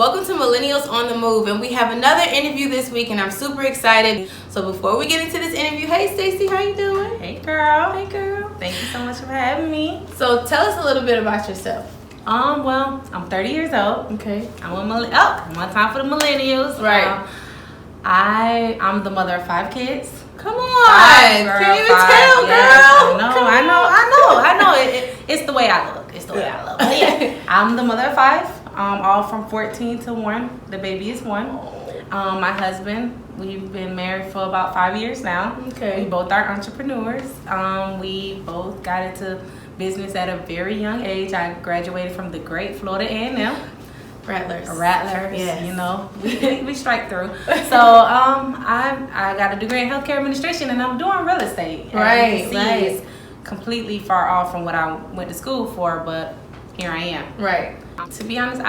Welcome to Millennials on the Move, and we have another interview this week, and I'm super excited. So before we get into this interview, hey Stacey, how you doing? Hey girl. Hey girl. Thank you so much for having me. So tell us a little bit about yourself. Well, I'm 30 years old. Okay. I'm one time for the millennials. Right. I'm the mother of 5 kids. Come on. Can't even tell, girl. I know. It's the way I look. It's the way I look. But yeah, I'm the mother of 5. All from 14 to 1. The baby is 1. My husband, we've been married for about 5 years now. Okay. We both are entrepreneurs. We both got into business at a very young age. I graduated from the great Florida A&M. Rattlers, yes. You know, we strike through. So I got a degree in healthcare administration, and I'm doing real estate. Right. It's completely far off from what I went to school for, but here I am. Right. To be honest,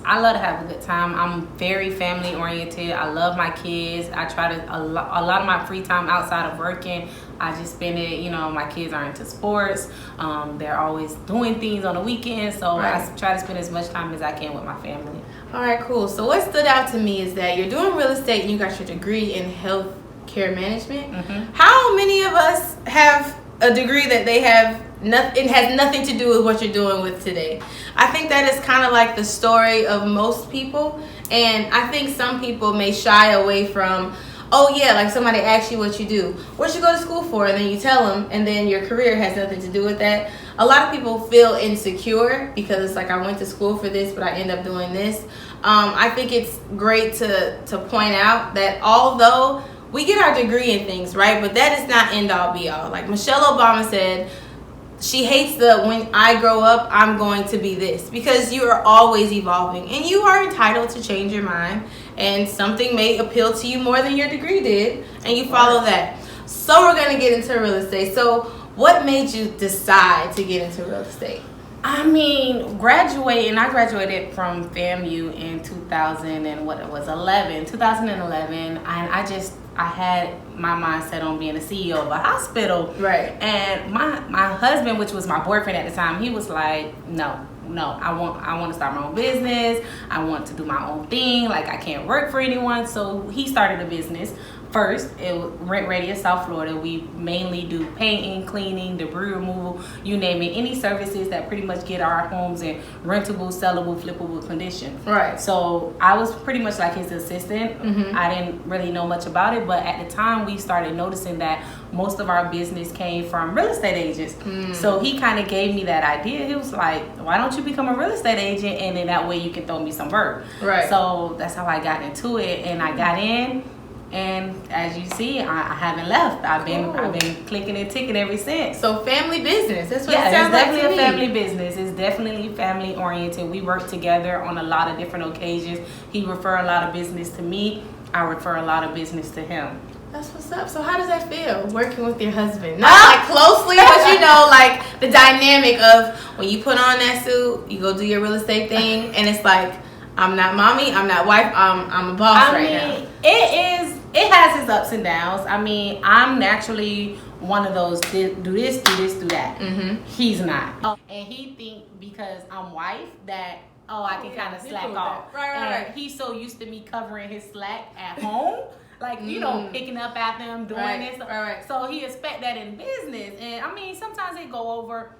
I love to have a good time. I'm very family oriented. I love my kids. I try to a lot of my free time outside of working, I just spend it. You know, my kids are into sports. They're always doing things on the weekends, so right. I try to spend as much time as I can with my family. All right, cool. So what stood out to me is that you're doing real estate and you got your degree in healthcare management. Mm-hmm. How many of us have a degree that they have? It has nothing to do with what you're doing with today. I think that is kind of like the story of most people, and I think some people may shy away from, oh yeah, like somebody asks you what you do, what you go to school for, and then you tell them, and then your career has nothing to do with that. A lot of people feel insecure because it's like, I went to school for this, but I end up doing this. I think it's great to point out that although we get our degree in things, right, but that is not end all be all. Like Michelle Obama said, she hates when I grow up, I'm going to be this, because you are always evolving and you are entitled to change your mind, and something may appeal to you more than your degree did, and you follow that. So we're going to get into real estate. So what made you decide to get into real estate? I mean, I graduated from FAMU in 2011, and I had my mindset on being a CEO of a hospital. Right. And my husband, which was my boyfriend at the time, he was like, no, I want to start my own business. I want to do my own thing. Like, I can't work for anyone. So he started a business. First, it was Rent Ready in South Florida. We mainly do painting, cleaning, debris removal, you name it. Any services that pretty much get our homes in rentable, sellable, flippable condition. Right. So I was pretty much like his assistant. Mm-hmm. I didn't really know much about it, but at the time we started noticing that most of our business came from real estate agents. So he kind of gave me that idea. He was like, why don't you become a real estate agent, and then that way you can throw me some work. Right. So that's how I got into it, and I got in. And as you see, I haven't left. I've been clicking and ticking ever since. So family business. That's what it sounds like to me. It's definitely a family business. It's definitely family oriented. We work together on a lot of different occasions. He refer a lot of business to me. I refer a lot of business to him. That's what's up. So how does that feel, working with your husband? Not like closely, but you know, like the dynamic of when you put on that suit, you go do your real estate thing, and it's like, I'm not mommy, I'm not wife, I'm a boss now. It has its ups and downs. I mean, I'm naturally one of those do this, do that. Mm-hmm. He's not. And he think because I'm wife that, I can kind of slack off. Right. And he's so used to me covering his slack at home. Like, you know, picking up after him, doing this. Right. So he expect that in business. And I mean, sometimes they go over.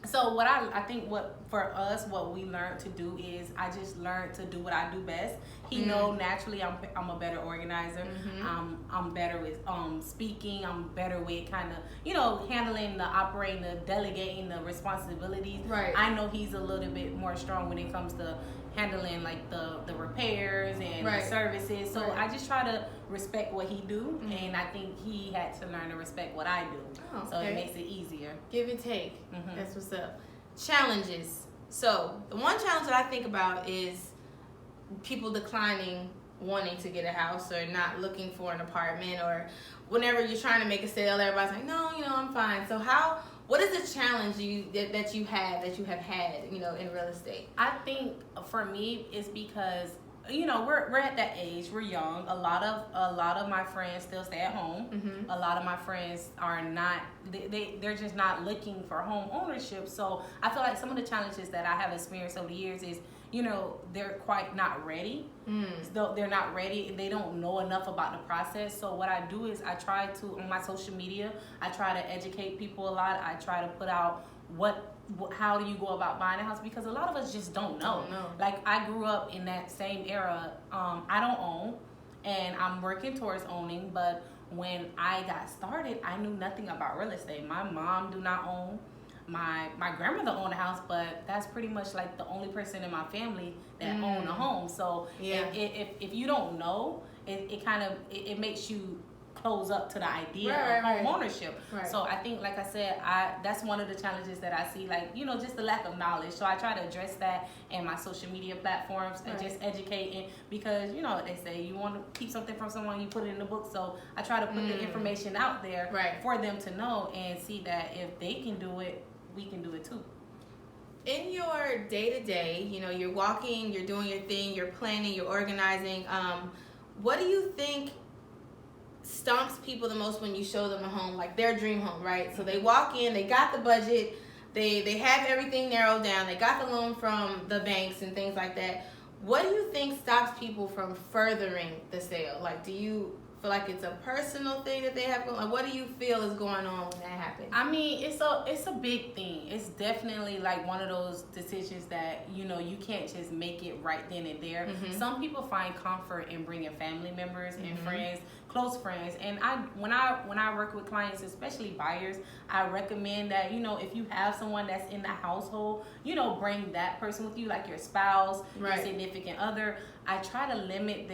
So what I think for us, what we learned to do is I just learned to do what I do best. He know naturally I'm a better organizer. Mm-hmm. I'm better with speaking. I'm better with kind of, handling the operating, the delegating the responsibilities. Right. I know he's a little bit more strong when it comes to handling like the repairs and the services. So I just try to respect what he do, and I think he had to learn to respect what I do. Oh, okay. So it makes it easier. Give and take. Mm-hmm. That's what's up. Challenges. So the one challenge that I think about is people declining wanting to get a house or not looking for an apartment, or whenever you're trying to make a sale, everybody's like, no, I'm fine. So what is the challenge that you have had, in real estate? I think for me, it's because we're at that age. We're young. A lot of my friends still stay at home. Mm-hmm. A lot of my friends are not. They're just not looking for home ownership. So I feel like some of the challenges that I have experienced over the years is they're quite not ready. They're not ready. They don't know enough about the process. So what I do is I try to, on my social media, I try to educate people a lot. I try to put out how do you go about buying a house, because a lot of us just don't know. Like, I grew up in that same era. I don't own, and I'm working towards owning, but when I got started, I knew nothing about real estate. My mom do not own. My grandmother owned a house, but that's pretty much like the only person in my family that owned a home. So if you don't know, it kind of it makes you close up to the idea of home ownership. So I think, like I said, that's one of the challenges that I see, like, just the lack of knowledge. So I try to address that in my social media platforms and just educating, because they say you want to keep something from someone, you put it in the book. So I try to put the information out there for them to know and see that if they can do it, we can do it too. In your day-to-day, you're walking, you're doing your thing, you're planning, you're organizing. What do you think stumps people the most when you show them a home, like their dream home, right? So they walk in, they got the budget, they have everything narrowed down, they got the loan from the banks and things like that. What do you think stops people from furthering the sale? Like, do you feel like it's a personal thing that they have going? Like, what do you feel is going on when that happens? I mean, it's a big thing. It's definitely like one of those decisions that you can't just make it right then and there. Some people find comfort in bringing family members and friends, close friends. And when I work with clients, especially buyers, I recommend that if you have someone that's in the household, bring that person with you, like your spouse, your significant other. I try to limit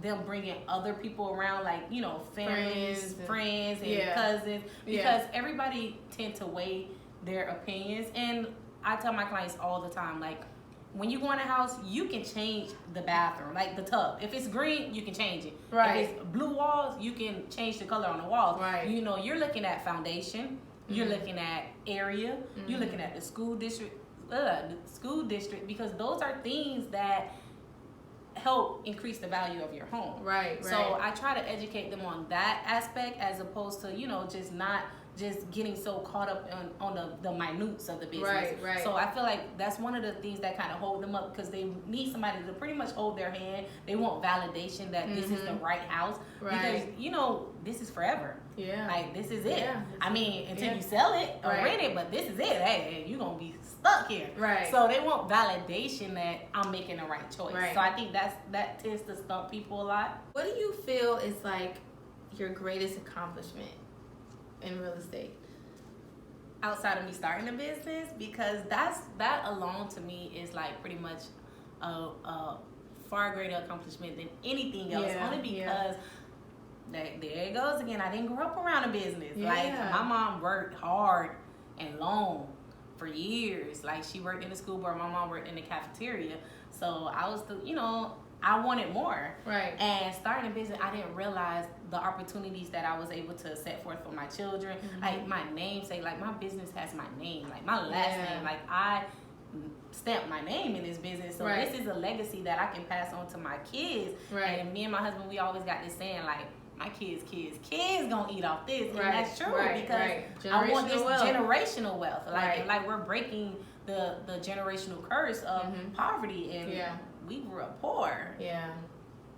them bringing other people around, like families, friends and cousins, because everybody tend to weigh their opinions. And I tell my clients all the time, like, when you go in a house, you can change the bathroom, like the tub. If it's green, you can change it. If it's blue walls, you can change the color on the walls. You're looking at foundation, you're looking at area, you're looking at the school district, because those are things that help increase the value of your home. So I try to educate them on that aspect, as opposed to just getting so caught up on the minutes of the business. So I feel like that's one of the things that kind of hold them up, because they need somebody to pretty much hold their hand. They want validation that this is the right house, because this is forever. Like, this is it. I mean, until you sell it or rent it, but this is it. Hey, you're gonna be stuck here. So they want validation that I'm making the right choice. So I think that tends to stump people a lot. What do you feel is like your greatest accomplishment in real estate, outside of me starting a business? Because that alone to me is like pretty much a far greater accomplishment than anything else. Only because there it goes again. I didn't grow up around a business. Like, my mom worked hard and long for years. Like, she worked in the school board, my mom worked in the cafeteria. So I was I wanted more. And starting a business, I didn't realize the opportunities that I was able to set forth for my children. Like, my namesake, like, my business has my name, like my last name. Like, I stamped my name in this business. So this is a legacy that I can pass on to my kids. And me and my husband, we always got this saying, like, my kids gonna eat off this. And that's true, because I want this generational wealth. Like we're breaking the generational curse of poverty, and we grew up poor.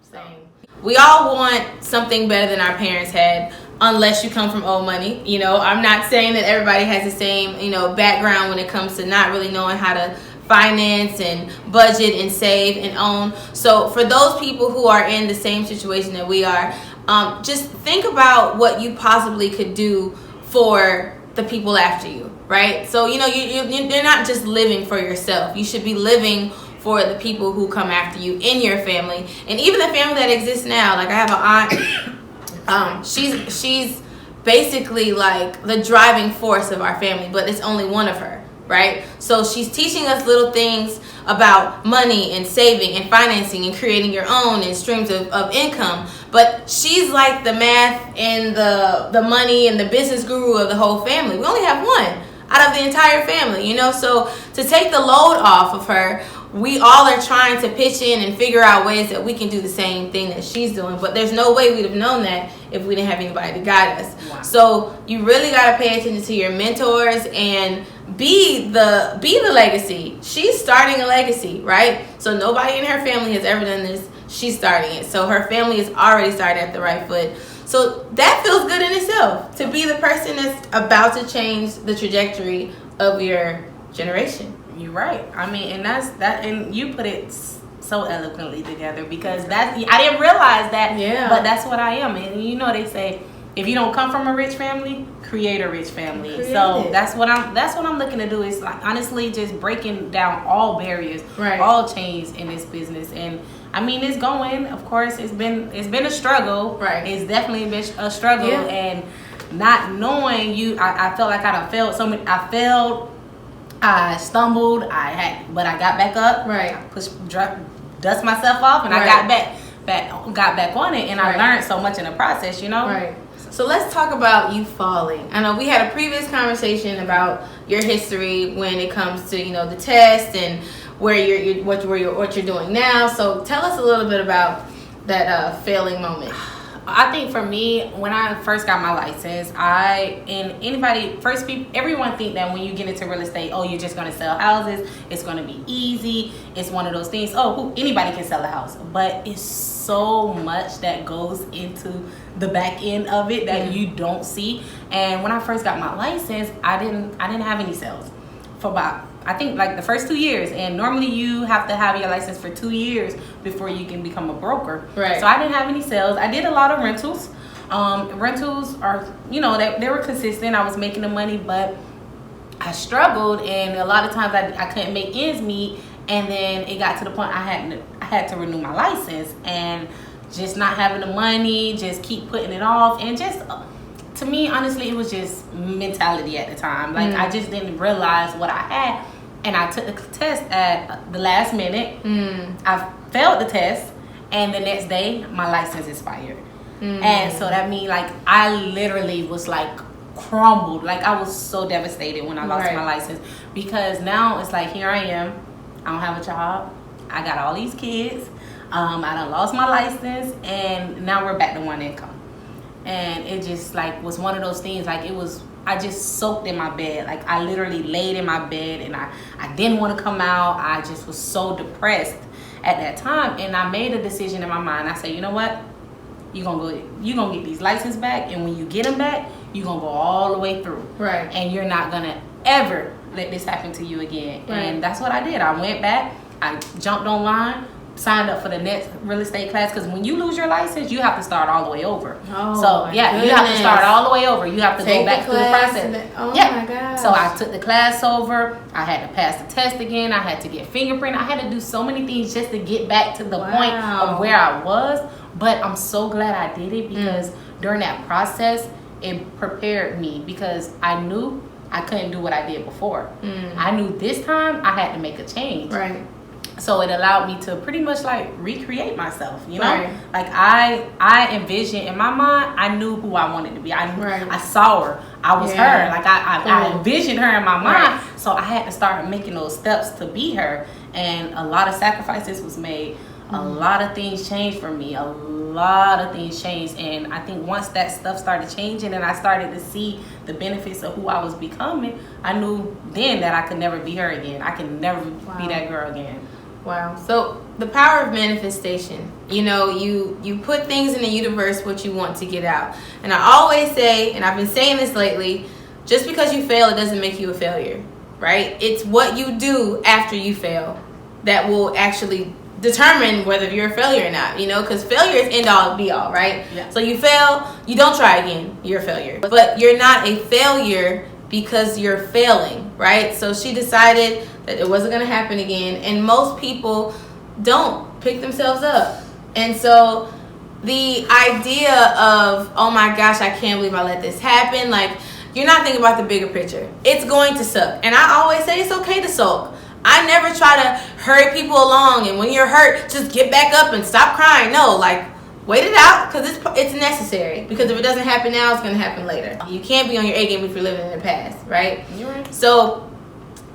Same. We all want something better than our parents had, unless you come from old money. I'm not saying that everybody has the same, background when it comes to not really knowing how to finance and budget and save and own. So for those people who are in the same situation that we are, just think about what you possibly could do for the people after you, right? So, you're not just living for yourself. You should be living for the people who come after you in your family, and even the family that exists now. Like, I have an aunt. She's basically like the driving force of our family, but it's only one of her, right? So she's teaching us little things about money and saving and financing and creating your own and streams of income. But she's like the math and the money and the business guru of the whole family. We only have one out of the entire family, So to take the load off of her, we all are trying to pitch in and figure out ways that we can do the same thing that she's doing. But there's no way we'd have known that if we didn't have anybody to guide us. So you really got to pay attention to your mentors and be the legacy. She's starting a legacy, right? So nobody in her family has ever done this. She's starting it. So her family is already started at the right foot. So that feels good in itself, to be the person that's about to change the trajectory of your generation. You're right. I mean, and that's that, and you put it so eloquently together, because I didn't realize that. Yeah. But that's what I am. And you know, they say, if you don't come from a rich family, create a rich family. So that's what I'm looking to do, is like, honestly, just breaking down all barriers, right, all chains in this business. And I mean, it's going, of course, it's been a struggle. Right. It's definitely been a struggle. Yeah. And not knowing you, I felt like I done failed so many. I failed, I stumbled, but I got back up. Right. I dust myself off, and I got back on it, and I learned so much in the process, you know. Right. So let's talk about you falling. I know we had a previous conversation about your history when it comes to, you know, the test and what you're doing now. So tell us a little bit about that failing moment. I think for me, when I first got my license, everyone think that when you get into real estate, oh, you're just going to sell houses, it's going to be easy, it's one of those things, anybody can sell a house. But it's so much that goes into the back end of it that you don't see. And when I first got my license, I didn't have any sales for about, I think, like the first 2 years. And normally you have to have your license for 2 years before you can become a broker. Right. So I didn't have any sales. I did a lot of rentals. Rentals are, you know, they were consistent. I was making the money, but I struggled, and a lot of times I couldn't make ends meet. And then it got to the point I had to renew my license, and just not having the money, just keep putting it off. And just, to me, honestly, it was just mentality at the time. Like, I just didn't realize what I had. And I took the test at the last minute. I failed the test, and the next day, my license expired. And so that means, like, I literally was, like, crumbled. Like, I was so devastated when I lost my license. Because now it's like, here I am. I don't have a job. I got all these kids. I done lost my license, and now we're back to one income. And it just, like, was one of those things, like, I just soaked in my bed. Like, I literally laid in my bed, and I didn't want to come out. I just was so depressed at that time. And I made a decision in my mind. I said, you know what? You're gonna get these licenses back, and when you get them back, you're gonna go all the way through. Right. And you're not gonna ever let this happen to you again. Right. And that's what I did. I went back, I jumped online, signed up for the next real estate class, because when you lose your license, you have to start all the way over. So you have to start all the way over. You have to go back through the process. My God. So I took the class over. I had to pass the test again. I had to get fingerprint. I had to do so many things just to get back to the point of where I was. But I'm so glad I did it, because during that process, it prepared me, because I knew I couldn't do what I did before. I knew this time I had to make a change. Right. So it allowed me to pretty much, like, recreate myself, you know? Right. Like, I envisioned, in my mind, I knew who I wanted to be. I saw her. I was her. Like, I envisioned her in my mind. Right. So I had to start making those steps to be her. And a lot of sacrifices was made. A lot of things changed for me. A lot of things changed. And I think once that stuff started changing and I started to see the benefits of who I was becoming, I knew then that I could never be her again. I could never be that girl again. Wow. So the power of manifestation, you know, you put things in the universe what you want to get out. And I always say, and I've been saying this lately, just because you fail, it doesn't make you a failure, right? It's what you do after you fail that will actually determine whether you're a failure or not, you know, because failure is end all be all, right? Yeah. So you fail, you don't try again, you're a failure. But you're not a failure because you're failing, right? So she decided that it wasn't going to happen again, and most people don't pick themselves up. And so the idea of, oh my gosh, I can't believe I let this happen, like, you're not thinking about the bigger picture. It's going to suck. And I always say it's okay to sulk. I never try to hurry people along, and when you're hurt, just get back up and stop crying. No, like, wait it out, because it's necessary. Because if it doesn't happen now, it's going to happen later. You can't be on your A game if you're living in the past, right? You're right. So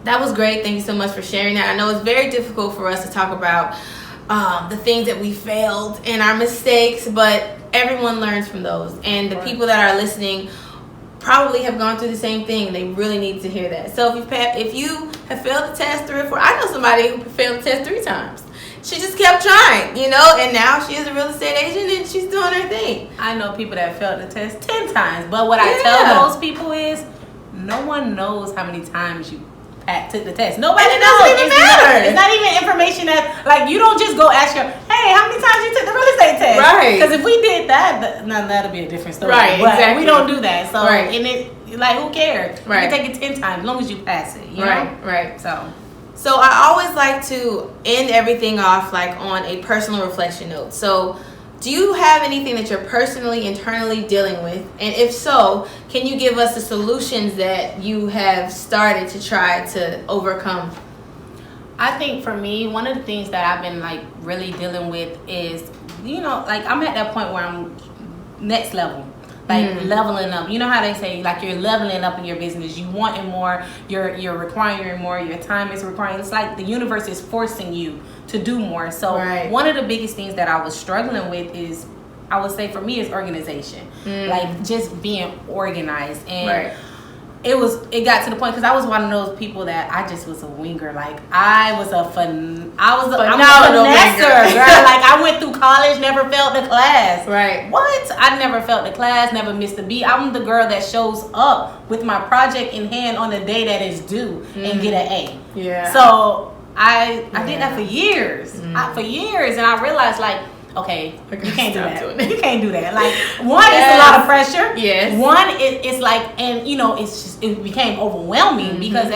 that was great. Thank you so much for sharing that. I know it's very difficult for us to talk about the things that we failed and our mistakes, but everyone learns from those. And the people that are listening, probably have gone through the same thing. They really need to hear that. So if you have failed the test 3 or 4, I know somebody who failed the test 3 times. She just kept trying, and now she is a real estate agent and she's doing her thing. I know people that failed the test 10 times, but what I tell those people is, no one knows how many times you took the test. Nobody knows. It doesn't even matter. It's not even information that, like, you don't just go ask her, hey, how many times you took the real estate test? Right. Because if we did that, that'll be a different story. Right, but exactly. We don't do that. So, and it, like, who cares? Right. You can take it 10 times as long as you pass it. You know? Right. So I always like to end everything off, like, on a personal reflection note. So, do you have anything that you're personally, internally dealing with? And if so, can you give us the solutions that you have started to try to overcome? I think for me, one of the things that I've been, like, really dealing with is, like, I'm at that point where I'm next level. Like, leveling up. You know how they say, like, you're leveling up in your business. You wanting more. You're requiring more. Your time is requiring. It's like the universe is forcing you to do more. So one of the biggest things that I was struggling with is, I would say for me, is organization. Like, just being organized. And it got to the point, because I was one of those people that I just was a winger. Like, I'm a finesser, girl. Like, I went through college, never failed the class. Right. What? I never failed the class, never missed a beat. I'm the girl that shows up with my project in hand on the day that is due and get an A. Yeah. So I did that for years. And I realized, like, okay, you can't do that. You can't do that. Like, one, it's a lot of pressure. Yes. One, it's like, and it became overwhelming because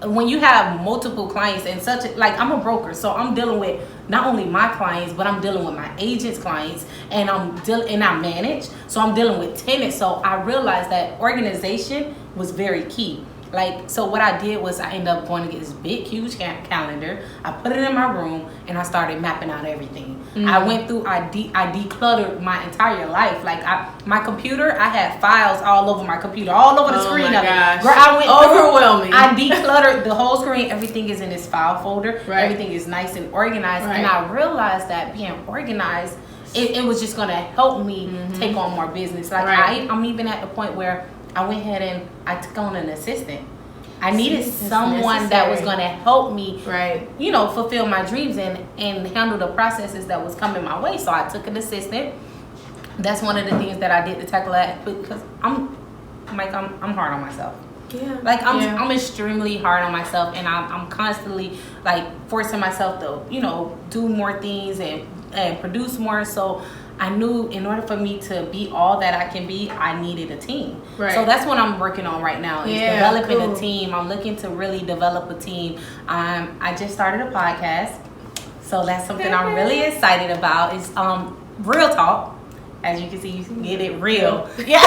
when you have multiple clients and like, I'm a broker, so I'm dealing with not only my clients, but I'm dealing with my agents' clients, and I manage, so I'm dealing with tenants. So I realized that organization was very key. Like, so what I did was I ended up going to get this big, huge calendar. I put it in my room and I started mapping out everything. I went through, I decluttered my entire life. Like, my computer, I had files all over my computer, all over the screen. Oh my gosh. Girl, I went overwhelming. I decluttered the whole screen. Everything is in this file folder. Right. Everything is nice and organized. Right. And I realized that being organized, it was just going to help me take on more business. Like, I'm even at the point where I went ahead and I took on an assistant. I needed someone that was going to help me, fulfill my dreams and handle the processes that was coming my way. So I took an assistant. That's one of the things that I did to tackle that, because I'm hard on myself. Yeah. Like, I'm extremely hard on myself, and I'm constantly, like, forcing myself to, do more things and produce more. So I knew in order for me to be all that I can be, I needed a team. Right. So that's what I'm working on right now, is developing a team. I'm looking to really develop a team. I just started a podcast, so that's something I'm really excited about. It's Real Talk. As you can see, you can get it real. Yeah.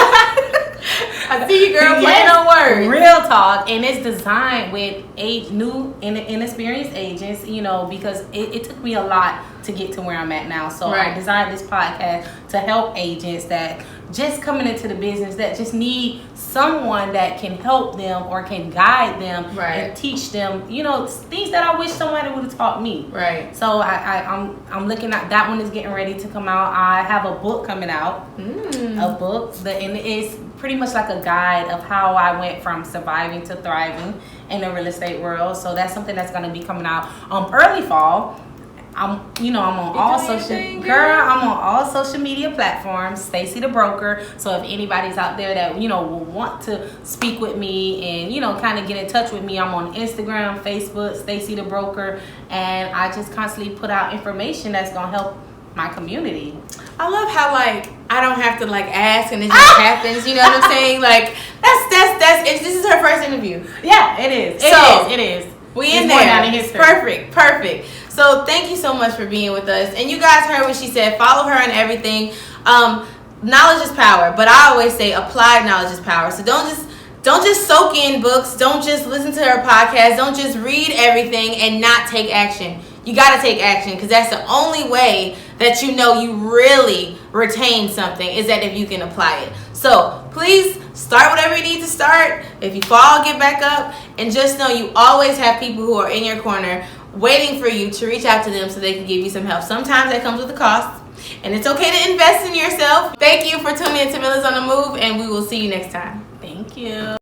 I see you, girl, playing on words. Real Talk, and it's designed with new and inexperienced agents, because it took me a lot to get to where I'm at now. So I designed this podcast to help agents that just coming into the business, that just need someone that can help them or can guide them and teach them, things that I wish somebody would have taught me. Right. So I'm looking at that one is getting ready to come out. I have a book coming out, a book, and it's pretty much like a guide of how I went from surviving to thriving in the real estate world. So that's something that's going to be coming out early fall. I'm on all social media platforms, Stacey the Broker. So if anybody's out there that will want to speak with me and kind of get in touch with me, I'm on Instagram, Facebook, Stacey the Broker, and I just constantly put out information that's gonna help my community. I love how, like, I don't have to, like, ask and it just happens. You know what I'm saying? Like, this is her first interview. Yeah, it is. It is. We in there. Perfect. So thank you so much for being with us. And you guys heard what she said. Follow her on everything. Knowledge is power, but I always say applied knowledge is power. So don't just soak in books. Don't just listen to her podcast. Don't just read everything and not take action. You got to take action, because that's the only way that you really retain something, is that if you can apply it. So please start whatever you need to start. If you fall, get back up, and just know you always have people who are in your corner waiting for you to reach out to them so they can give you some help. Sometimes that comes with a cost, and it's okay to invest in yourself. Thank you for tuning in to Millennials on the Move, and we will see you next time. you.